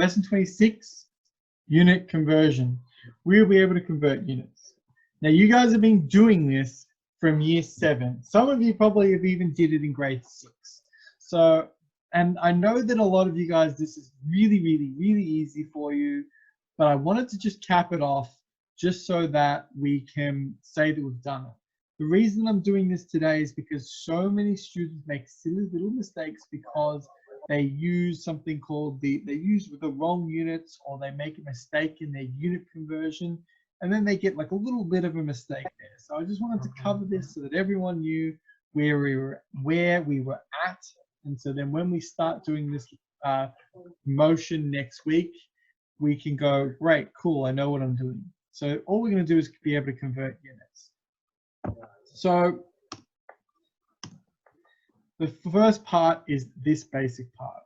lesson 26, unit conversion. We'll be able to convert units. Now, you guys have been doing this from year 7. Some of you probably have even did it in grade 6. So, and I know that a lot of you guys, this is really, really, really easy for you, but I wanted to just cap it off just so that we can say that we've done it. The reason I'm doing this today is because so many students make silly little mistakes because they use something called they use the wrong units, or they make a mistake in their unit conversion, and then they get like a little bit of a mistake there. So I just wanted to cover this so that everyone knew where we were at. And so then when we start doing this motion next week, we can go, great, cool, I know what I'm doing. So all we're going to do is be able to convert units. So the first part is this basic part.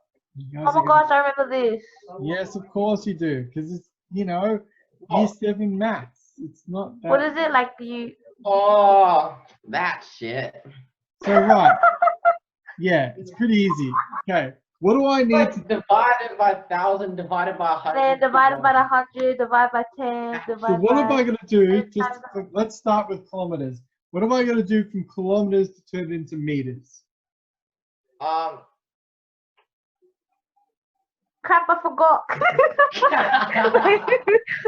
Oh my gosh, I remember this. Yes, of course you do, because it's, you know, year 7 maths. It's not that. What is it like you? Oh, that shit. So right. Yeah, it's pretty easy. Okay, what do I need to Divided by 1,000, divided by 100. Then divided by 100, divided by 10, So divided what by... am I going to do? Just let's start with kilometers. What am I going to do from kilometers to turn it into meters? Crap, I forgot.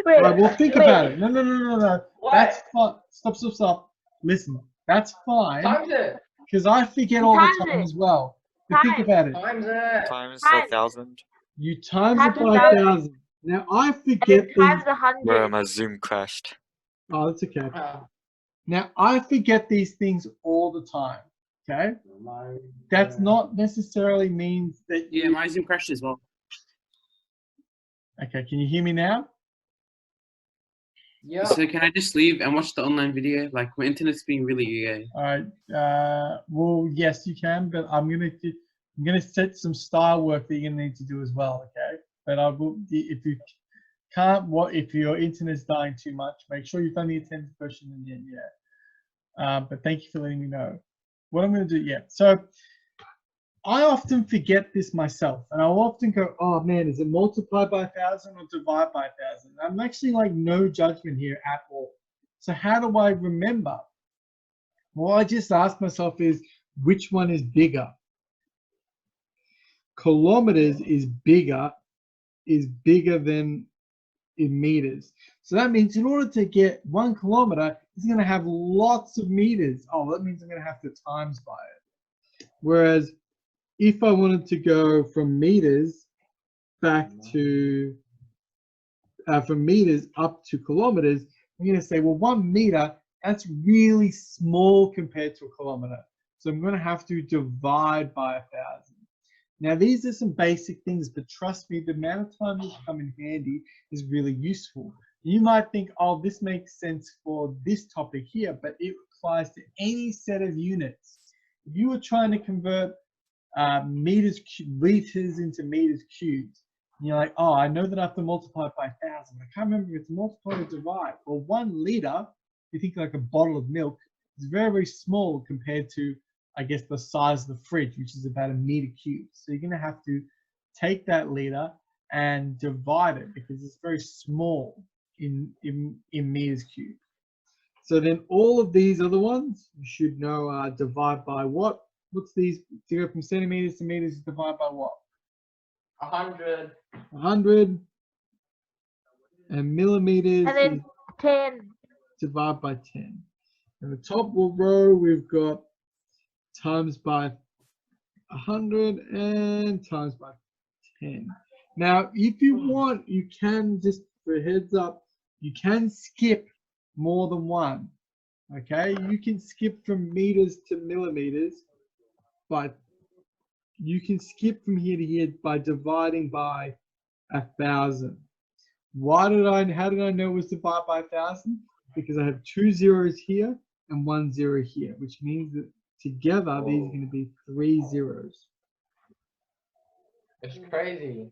Wait, All right, well, think about it. No. What? That's fine. Stop. Listen, that's fine, Times it. because I forget all the Times time it. as well. But think Times. about it. Times it. Times Times. 1,000. You times Times it by 1,000. Now I and forget then times these. 100. Bro, my Zoom crashed. Oh, that's okay. Uh, Now I forget these things all the time. Okay, that's not necessarily means that Yeah, my Zoom crashed as well. Okay, can you hear me now? Yeah. So can I just leave and watch the online video? Like my internet's being really All right. Well, yes, you can, but I'm gonna set some style work that you're gonna need to do as well. Okay, but I will. If you can't, if your internet's dying too much, make sure you've done the attendance question and but thank you for letting me know. What I'm gonna do, So I often forget this myself, and I'll often go, oh man, is it multiply by 1,000 or divide by 1,000? I'm actually like no judgment here at all. So how do I remember? Well, I just ask myself is, which one is bigger? Kilometers is bigger than in meters. So that means in order to get 1 kilometer, it's going to have lots of meters. Oh, that means I'm going to have to times by it. Whereas if I wanted to go from meters back to, from meters up to kilometers, I'm going to say, well, 1 meter, that's really small compared to a kilometer. So I'm going to have to divide by 1,000. Now, these are some basic things, but trust me, the amount of time these come in handy is really useful. You might think, oh, this makes sense for this topic here, but it applies to any set of units. If you were trying to convert liters into meters cubed, and you're like, oh, I know that I have to multiply it by 1,000. I can't remember if it's multiply or divide. Well, 1 liter, you think like a bottle of milk, is very, very small compared to, I guess, the size of the fridge, which is about 1 meter cubed. So you're going to have to take that liter and divide it because it's very small in meters cubed. So then all of these other ones you should know divide by what? What's these? To go from centimeters to meters, divide by what? 100. 100. And millimeters And then is 10. divide by 10. And the top row we've got times by 100 and times by 10. Now, if you want, you can, just for a heads up, you can skip more than one. Okay, you can skip from meters to millimeters, but you can skip from here to here by dividing by 1,000. How did I know it was divided by 1,000? Because I have 2 zeros here and 1 0 here, which means that together these are going to be 3 zeros. It's crazy.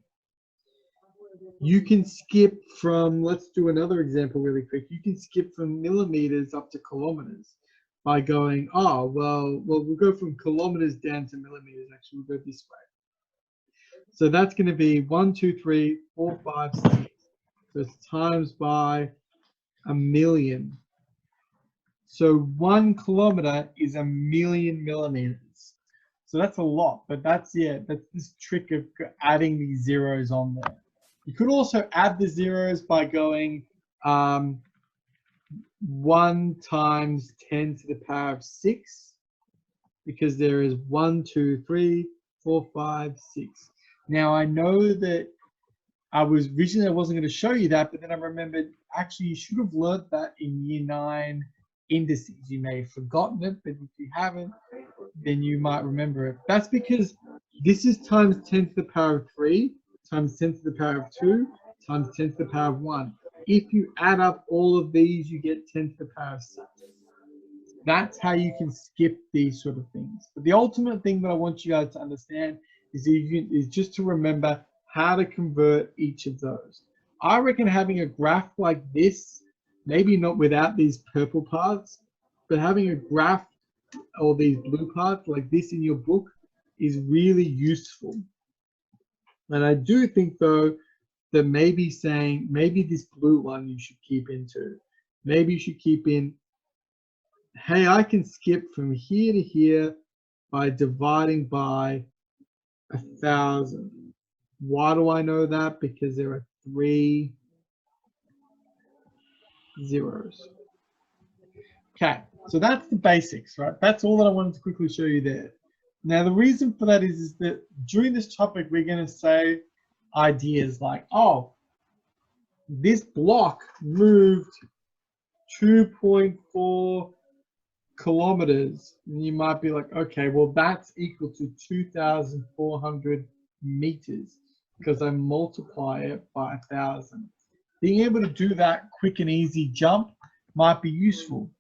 You can skip from, let's do another example really quick. You can skip from millimeters up to kilometers by going, oh, well, we'll go from kilometers down to millimeters. Actually, we'll go this way. So that's going to be 1, 2, 3, 4, 5, 6. So it's times by 1,000,000. So 1 kilometer is 1,000,000 millimeters. So that's a lot, but that's this trick of adding these zeros on there. You could also add the zeros by going 1 times 10 to the power of 6, because there is 1, 2, 3, 4, 5, 6. Now I know that I wasn't going to show you that, but then I remembered actually you should have learned that in year 9 indices. You may have forgotten it, but if you haven't, then you might remember it. That's because this is times 10 to the power of 3, times 10 to the power of 2, times 10 to the power of 1. If you add up all of these, you get 10 to the power of 6. That's how you can skip these sort of things. But the ultimate thing that I want you guys to understand is just to remember how to convert each of those. I reckon having a graph like this, maybe not without these purple parts, but having a graph or these blue parts like this in your book is really useful. And I do think though that maybe this blue one you should keep into. Maybe you should keep in, hey, I can skip from here to here by dividing by 1,000. Why do I know that? Because there are 3 zeros. Okay, so that's the basics, right? That's all that I wanted to quickly show you there. Now, the reason for that is that during this topic, we're going to say ideas like, oh, this block moved 2.4 kilometers. And you might be like, okay, well, that's equal to 2,400 meters because I multiply it by 1,000. Being able to do that quick and easy jump might be useful.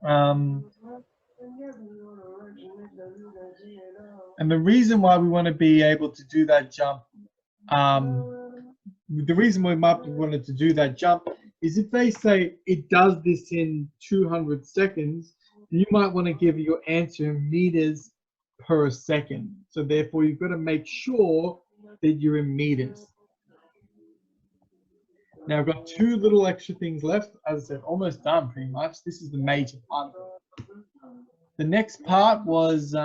And the reason why we want to be able to do that jump, the reason we might wanted to do that jump is if they say it does this in 200 seconds, you might want to give your answer in meters per second. So therefore, you've got to make sure that you're in meters. Now I've got 2 little extra things left. As I said, almost done pretty much. This is the major part of it. The next part was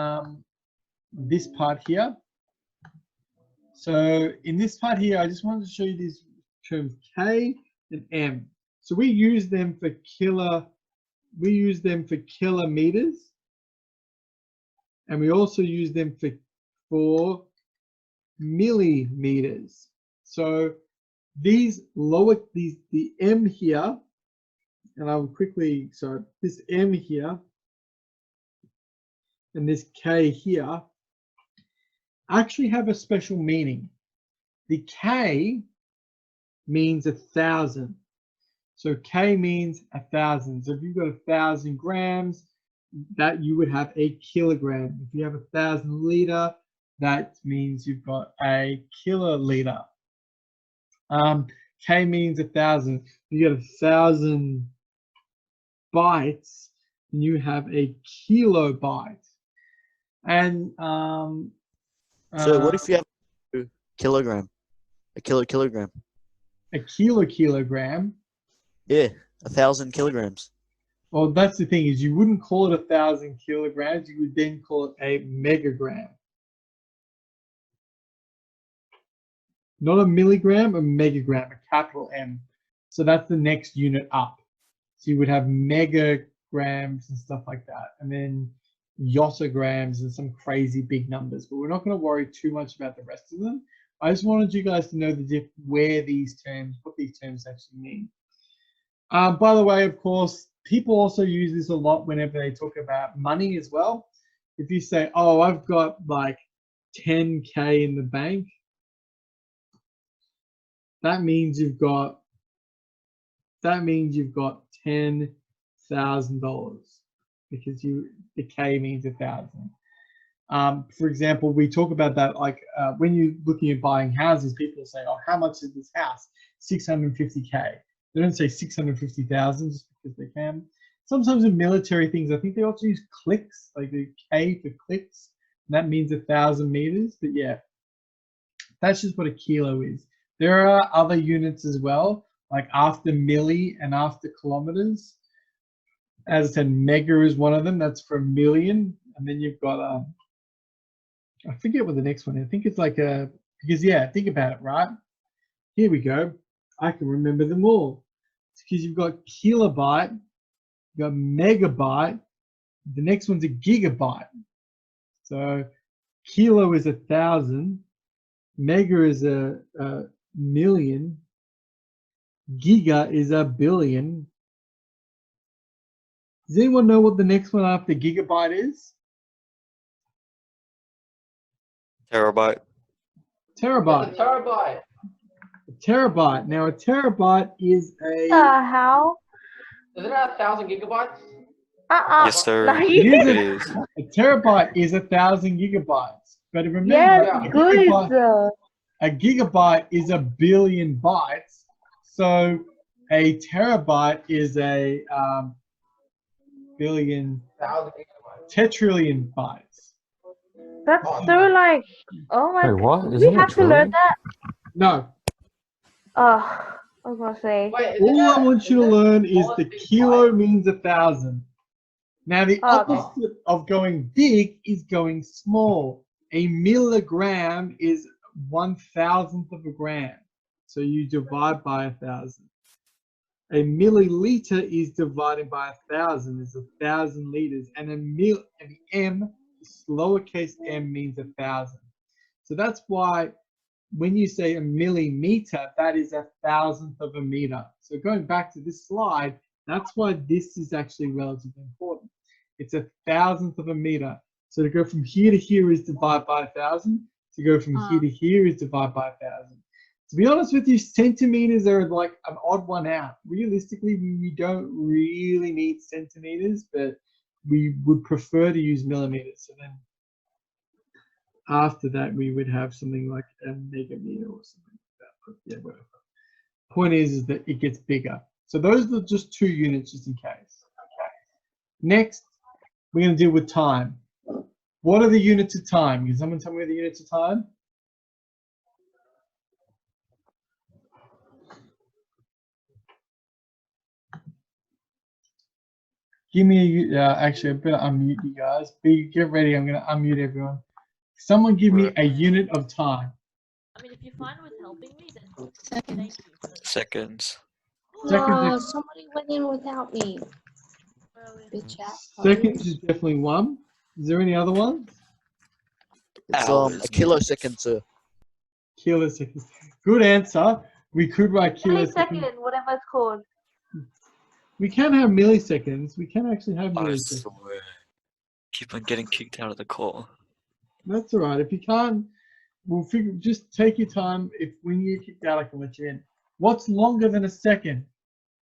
this part here. So in this part here, I just wanted to show you these terms K and M. So we use them for kilometers, and we also use them for millimeters. So the M here, and I will quickly, so this M here and this K here actually have a special meaning. The K means 1,000. So K means 1,000. So if you've got 1,000 grams, that you would have a kilogram. If you have 1,000 liter, that means you've got a kiloliter. K means 1,000. You get 1,000 bytes, and you have a kilobyte. And so what if you have a kilogram? A kilogram? A kilogram? Yeah, 1,000 kilograms. Well, that's the thing, is you wouldn't call it 1,000 kilograms, you would then call it a megagram. Not a milligram, a megagram, a capital M. So that's the next unit up. So you would have megagrams and stuff like that. And then yottograms and some crazy big numbers. But we're not going to worry too much about the rest of them. I just wanted you guys to know what these terms actually mean. By the way, of course, people also use this a lot whenever they talk about money as well. If you say, oh, I've got like 10K in the bank, that means you've got $10,000 because the K means 1,000. For example, we talk about that like when you're looking at buying houses, people say, oh, how much is this house? 650K. They don't say 650,000 just because they can. Sometimes in military things, I think they also use clicks, like the K for clicks. That means 1,000 meters. But yeah, that's just what a kilo is. There are other units as well, like after milli and after kilometers. As I said, mega is one of them. That's for a million. And then you've got, I forget what the next one is. I think it's like because yeah, think about it, right? Here we go. I can remember them all. It's because you've got kilobyte, you've got megabyte. The next one's a gigabyte. So kilo is 1,000. Mega is a million. Giga is a billion. Does anyone know what the next one after gigabyte is? Terabyte. Terabyte. It's a terabyte. A terabyte. Now a terabyte is a How? Isn't that 1,000 gigabytes? Yes, sir. No, It you- is It a, is. a terabyte is 1,000 gigabytes. But remember, Yeah, a good. gigabyte is a billion bytes. So a terabyte is a billion 1,000 gigabytes. tetrillion bytes. That's so like, oh my. Wait, what? Do Isn't we it have to learn trillion? that? No, Oh, I was gonna say. Wait, isn't all I that- want you to isn't learn is small the big kilo byte? means 1,000. Now the Oh, okay. opposite of going big is going small. A milligram is 1,000th of a gram. So you divide by 1,000. A milliliter is divided by 1,000 is 1,000 liters, and and the m, lowercase m, means 1,000. So that's why when you say a millimeter, that is 1,000th of a meter. So going back to this slide, that's why this is actually relatively important. It's 1,000th of a meter. So to go from here to here is divide by 1,000. To go from here to here is divide by 1,000. To be honest with you, centimeters are like an odd one out. Realistically, we don't really need centimeters, but we would prefer to use millimeters. So then after that, we would have something like a megameter or something like that. But yeah, whatever. Point is that it gets bigger. So those are just 2 units just in case. Okay. Next, we're going to deal with time. What are the units of time? Can someone tell me the units of time? Give me a, actually, I better unmute you guys. Get ready, I'm going to unmute everyone. Someone give me a unit of time. I mean, if you're fine with helping me, then thank you. Seconds. Seconds is, Somebody went in without me. Bitch ass. seconds is definitely one. Is there any other ones? It's Hours, a kilosecond, sir. Kiloseconds. Good answer. We could write kiloseconds. Millisecond, whatever it's called. We can have milliseconds. We can actually have I milliseconds. swear. Keep on getting kicked out of the call. That's all right. If you can't, we'll figure. Just take your time. If when you get kicked out, I can let you in. What's longer than a second?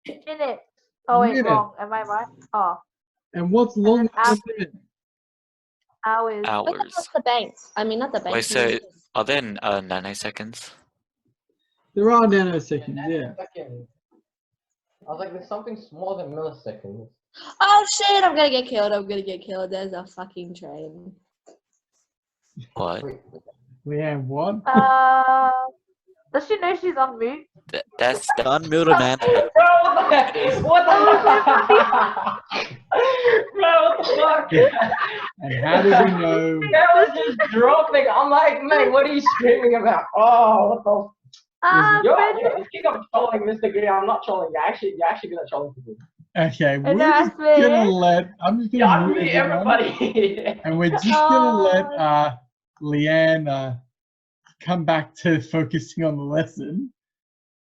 Minute. Oh wait, Minute. wrong. Am I right? Oh, And what's longer than a hours. minute? hours. Hours. That's the banks. I mean, not the banks. Wait, so are there nanoseconds? There are nanoseconds. Yeah. Nanoseconds. I was like, there's something smaller than milliseconds. Oh shit! I'm gonna get killed. I'm gonna get killed. There's a fucking train. What? Wait, Leanne, what? Does she know she's on mute? That's the Unmuted, man. bro, what the heck? What the fuck? Bro, what the fuck? And how do we know? That was just dropping. I'm like, man, what are you screaming about? Oh, what the? Yo, Frederick. you think I'm trolling Mr. Green? I'm not trolling. You're actually gonna troll people. Okay, we're know, just I swear. gonna let. I'm just Yeah, gonna I'm mute meeting everyone, everybody. and we're just gonna let Leanne come back to focusing on the lesson.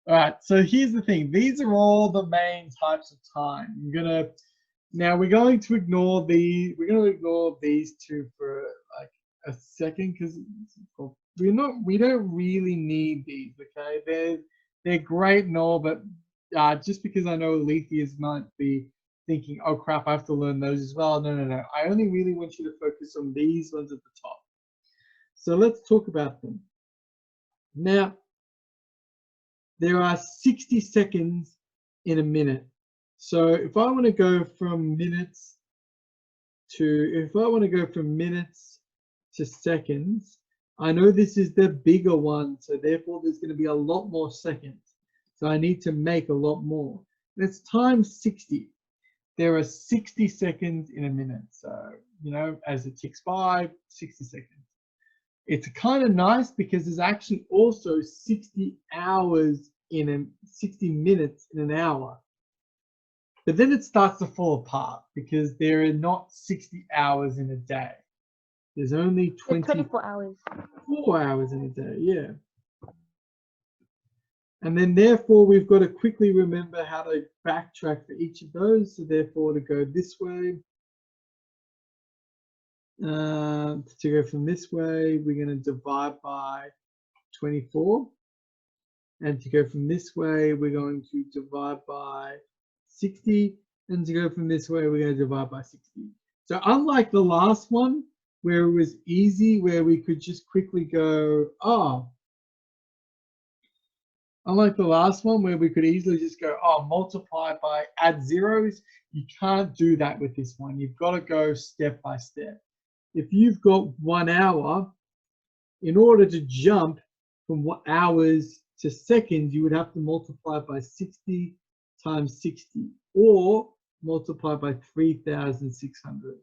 All right. So here's the thing. These are all the main types of time. We're going to ignore the. We're going to ignore these 2 for like a second because we don't really need these. Okay, they're great and all, but just because I know Alethias might be thinking, oh crap, I have to learn those as well. No. I only really want you to focus on these ones at the top. So let's talk about them. Now, there are 60 seconds in a minute. So if I want to go from minutes to seconds. I know this is the bigger one, so therefore there's going to be a lot more seconds. So I need to make a lot more. Let's times 60. There are 60 seconds in a minute. So, you know, as it ticks by, 60 seconds. It's kind of nice because there's actually also 60 hours in a 60 minutes in an hour. But then it starts to fall apart because there are not 60 hours in a day. There's only 24 hours. 4 hours in a day, yeah. And then therefore we've got to quickly remember how to backtrack for each of those. So therefore to go this way, to go from this way, we're going to divide by 24. And to go from this way, we're going to divide by 60. And to go from this way, we're going to divide by 60. So unlike the last one, where it was easy, where we could just quickly go, oh, unlike the last one where we could easily just go, oh, multiply by add zeros, you can't do that with this one. You've got to go step by step. If you've got 1 hour, in order to jump from hours to seconds, you would have to multiply by 60 times 60 or multiply by 3,600.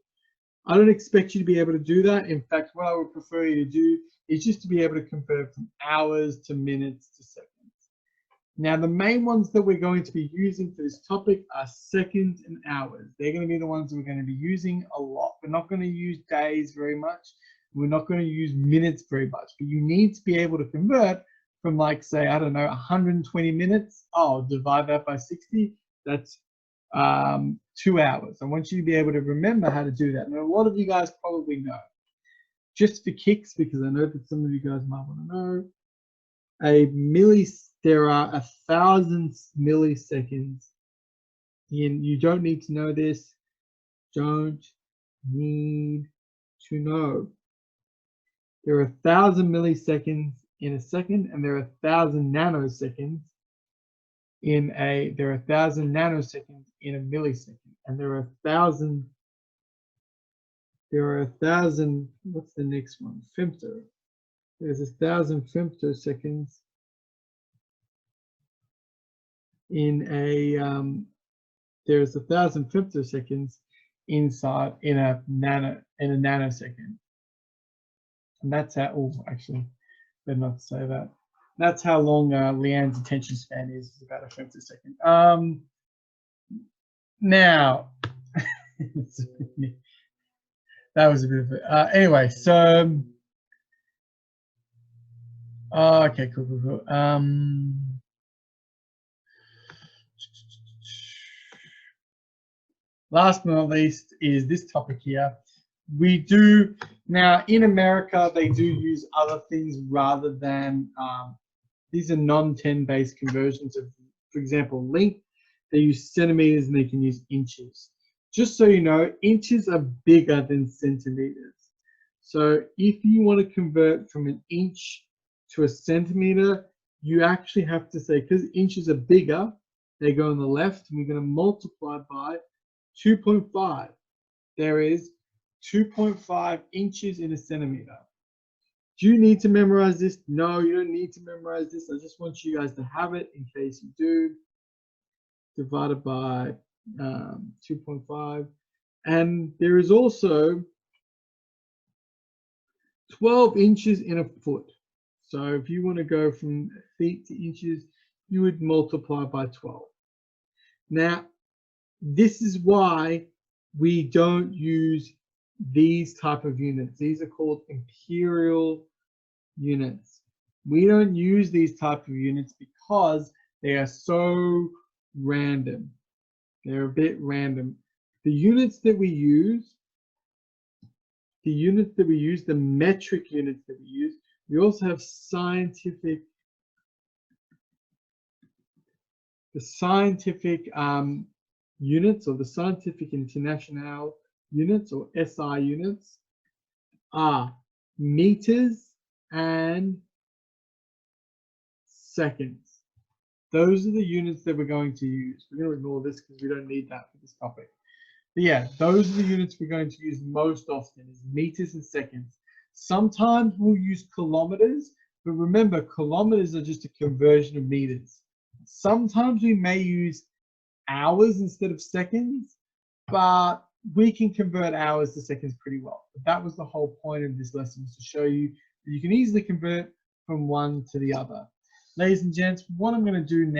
I don't expect you to be able to do that. In fact, what I would prefer you to do is just to be able to convert from hours to minutes to seconds. Now, the main ones that we're going to be using for this topic are seconds and hours. They're going to be the ones that we're going to be using a lot. We're not going to use days very much. We're not going to use minutes very much. But you need to be able to convert from, like, say, I don't know, 120 minutes. Oh, divide that by 60. That's 2 hours. I want you to be able to remember how to do that. And a lot of you guys probably know. Just for kicks, because I know that some of you guys might want to know, there are 1,000 milliseconds. And you don't need to know this. Don't need to know. There are 1,000 milliseconds in a second, and there are 1,000 nanoseconds in a. There are 1,000 nanoseconds in a millisecond, and there are 1,000. There are 1,000. What's the next one? Femto. There's 1,000 femtoseconds in a. There's 1,000 femtoseconds inside in a nanosecond, and that's how. Oh, actually, better not say that. That's how long Leanne's attention span is about a femtosecond. Now, that was a bit of it. Anyway, so okay, cool. Last but not least is this topic here. We do now in America, they do use other things rather than these are non-10 based conversions of, for example, length. They use centimeters and they can use inches. Just so you know, inches are bigger than centimeters. So if you want to convert from an inch to a centimeter, you actually have to say, because inches are bigger, they go on the left, and we're going to multiply by 2.5. There is 2.5 inches in a centimeter. Do you need to memorize this? No, you don't need to memorize this. I just want you guys to have it in case you do. Divided by 2.5. And there is also 12 inches in a foot. So if you want to go from feet to inches, you would multiply by 12. Now, this is why we don't use these type of units. These are called imperial units. We don't use these type of units because they are so random. They're a bit random. The units that we use, the metric units that we use, we also have scientific units, or the Scientific International units, or SI units, are meters and seconds. Those are the units that we're going to use. We're going to ignore this because we don't need that for this topic. But yeah, those are the units we're going to use most often, is meters and seconds. Sometimes we'll use kilometers, but remember, kilometers are just a conversion of meters. Sometimes we may use hours instead of seconds, but we can convert hours to seconds pretty well. But that was the whole point of this lesson, was to show you that you can easily convert from one to the other. Ladies and gents, what I'm going to do now